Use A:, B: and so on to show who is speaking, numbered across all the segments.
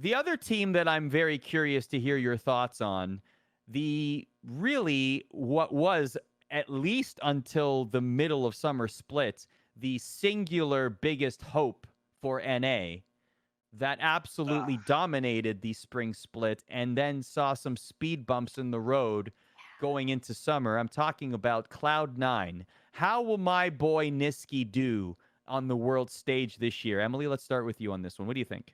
A: The other team that I'm very curious to hear your thoughts on, what was, at least until the middle of summer split, the singular biggest hope for NA that absolutely dominated the spring split and then saw some speed bumps in the road going into summer. I'm talking about Cloud9. How will my boy Niski do on the world stage this year? Emily, let's start with you on this one. What do you think?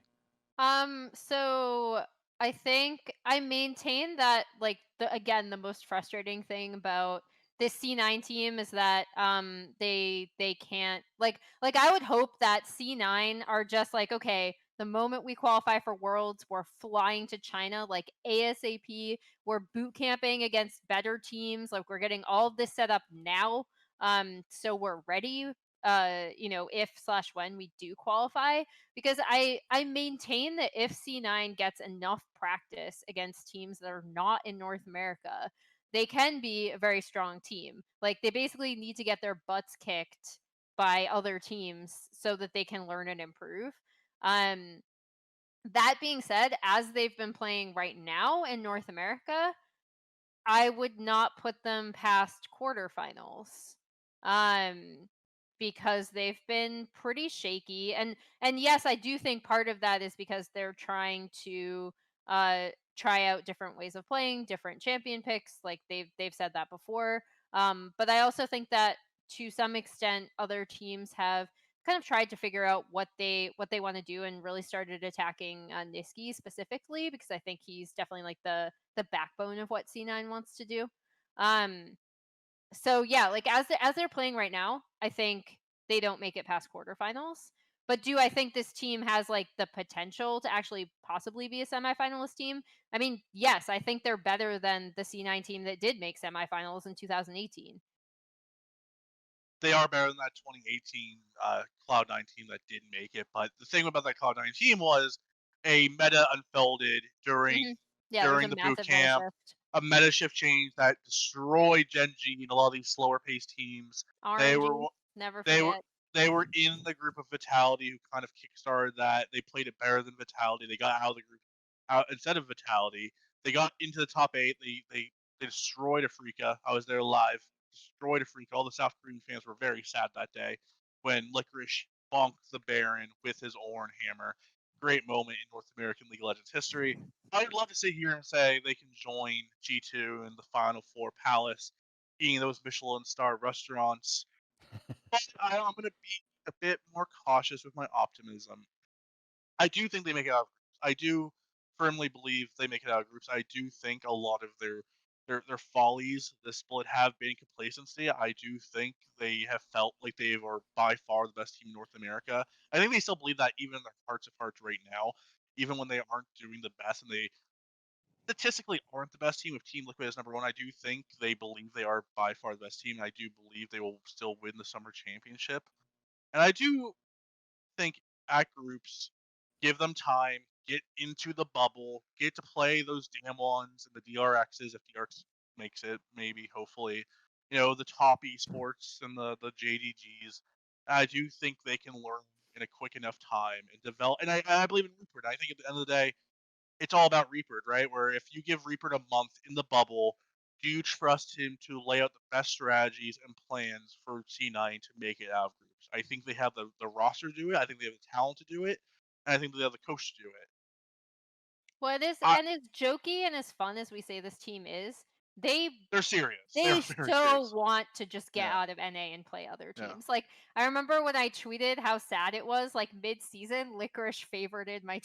B: So I think I maintain that like the most frustrating thing about this C9 team is that they can't like I would hope that C9 are just like, okay, the moment we qualify for worlds, we're flying to China like ASAP. We're boot camping against better teams, like we're getting all of this set up now. So we're ready if slash when we do qualify, because I maintain that if C9 gets enough practice against teams that are not in North America, they can be a very strong team. Like they basically need to get their butts kicked by other teams so that they can learn and improve. Um that being said, as they've been playing right now in North America, I would not put them past quarterfinals. Um because they've been pretty shaky, and yes, I do think part of that is because they're trying to try out different ways of playing, different champion picks, like they've said that before. But I also think that to some extent other teams have kind of tried to figure out what they want to do and really started attacking Niski specifically, because I think he's definitely like the backbone of what C9 wants to do. Um, so yeah, like as they're playing right now, I think they don't make it past quarterfinals. But do I think this team has like the potential to actually possibly be a semifinalist team? I mean, yes, I think they're better than the C9 team that did make semifinals in 2018.
C: They are better than that 2018 Cloud9 team that didn't make it. But the thing about that Cloud9 team was a meta unfolded
B: Hmm.
C: during
B: Yeah, there was a
C: during the boot
B: massive meta
C: camp,
B: shift.
C: a meta shift change that destroyed Genji and a lot of these slower paced teams. They were
B: RNG, never
C: they were
B: forget.
C: they were in the group of Vitality who kind of kickstarted that. They played it better than Vitality. They got out of the group out instead of Vitality. They got into the top eight. They destroyed Afrika. I was there live. Destroyed Afrika. All the South Korean fans were very sad that day when Licorice bonked the Baron with his Orin hammer. Great moment in North American League of Legends history. I'd love to sit here and say they can join G2 in the Final Four Palace, eating those Michelin star restaurants. But I'm going to be a bit more cautious with my optimism. I do think they make it out of groups. I do firmly believe they make it out of groups. I do think a lot of their follies, the split, have been complacency. I do think they have felt like they are by far the best team in North America. I think they still believe that even in their hearts of hearts right now, even when they aren't doing the best and they statistically aren't the best team. If Team Liquid is number one, I do think they believe they are by far the best team. And I do believe they will still win the summer championship. And I do think at groups, give them time, get into the bubble, get to play those damn ones and the DRXs if DRX makes it, maybe, hopefully. The top esports and the JDGs. I do think they can learn in a quick enough time and develop. And I believe in Rupert. I think at the end of the day, it's all about Rupert, right? Where if you give Rupert a month in the bubble, do you trust him to lay out the best strategies and plans for C9 to make it out of groups? I think they have the roster to do it. I think they have the talent to do it. And I think they have the coach to do it.
B: Well, it is,
C: I,
B: and as jokey and as fun as we say this team is, they
C: they're serious. They're
B: they
C: very
B: so
C: serious.
B: want to just get
C: Yeah.
B: out of NA and play other
C: Yeah.
B: teams. Like I remember when I tweeted how sad it was, like mid-season, Licorice favorited my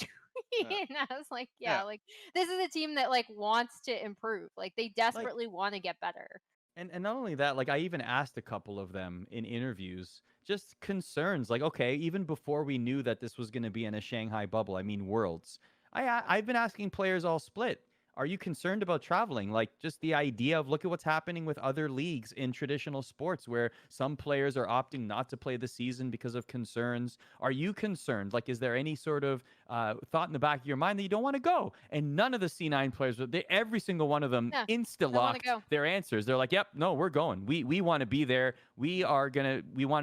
C: Yeah.
B: tweet, and I was like, yeah,
C: Yeah.
B: like this is a team that like wants to improve. Like they
A: Like,
B: desperately want to get better.
A: and not only that, like I even asked a couple of them in interviews, just concerns. Like, okay, even before we knew that this was going to be in a Shanghai bubble, I mean Worlds. I've been asking players all split. Are you concerned about traveling? Like just the idea of look at what's happening with other leagues in traditional sports where some players are opting not to play the season because of concerns. Are you concerned? Like, is there any sort of thought in the back of your mind that you don't want to go? And none of the C9 players, every single one of them
B: Yeah,
A: insta
B: I want to
A: locked
B: go.
A: their answers. They're like, "Yep, no, we're going. We want to be there. We want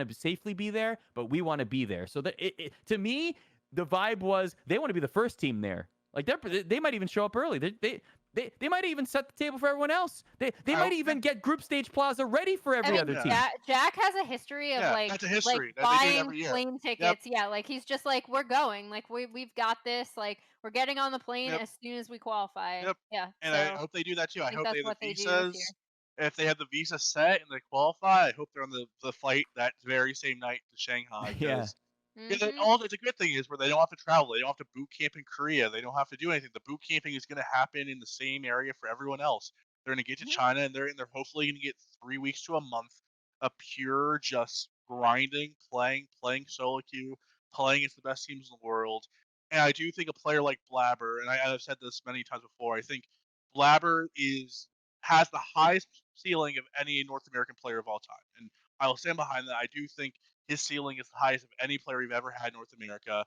A: to safely be there, but we want to be there." So that to me, the vibe was they want to be the first team there. Like they might even show up early. They might even set the table for everyone else. They might even get group stage plaza ready for
B: I
A: every
B: mean,
A: other team.
B: Jack has a history of like
C: that's a history. They do it
B: buying
C: every year.
B: plane tickets. Yeah, like he's just like, we're going. Like we've got this. Like we're getting on the plane
C: Yep.
B: as soon as we qualify.
C: Yep.
B: Yeah.
C: And I
B: So
C: hope they do that too.
B: I
C: I
B: think
C: hope they
B: that's
C: have the
B: what they do this year.
C: visas. If they have the visa set and they qualify, I hope they're on the flight that very same night to Shanghai.
A: Yeah.
C: Because all it's a good thing is where they don't have to travel. They don't have to boot camp in Korea. They don't have to do anything. The boot camping is going to happen in the same area for everyone else. They're going to get to China and they're hopefully going to get 3 weeks to a month of pure just grinding, playing solo queue, playing against the best teams in the world. And I do think a player like Blabber, and I've said this many times before, I think Blabber has the highest ceiling of any North American player of all time. And I will stand behind that. I do think his ceiling is the highest of any player we've ever had in North America.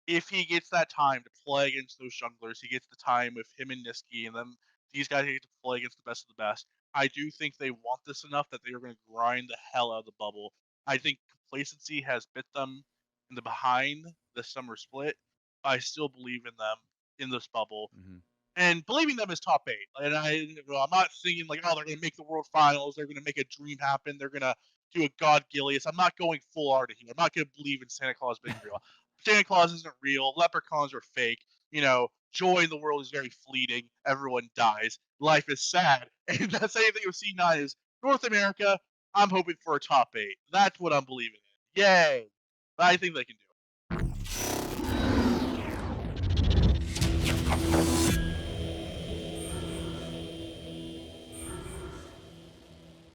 C: If he gets that time to play against those junglers, he gets the time with him and Niski and them. These guys get to play against the best of the best. I do think they want this enough that they are going to grind the hell out of the bubble. I think complacency has bit them in the behind this summer split. I still believe in them in this bubble. And believing them is top 8. And I'm not thinking like, oh, they're going to make the World Finals. They're going to make a dream happen. They're going to do a God Gilius. I'm not going full Arda here. I'm not going to believe in Santa Claus being real. Santa Claus isn't real. Leprechauns are fake. Joy in the world is very fleeting. Everyone dies. Life is sad. And the same thing with C9 is North America. I'm hoping for a top 8. That's what I'm believing in. Yay! I think they can do it.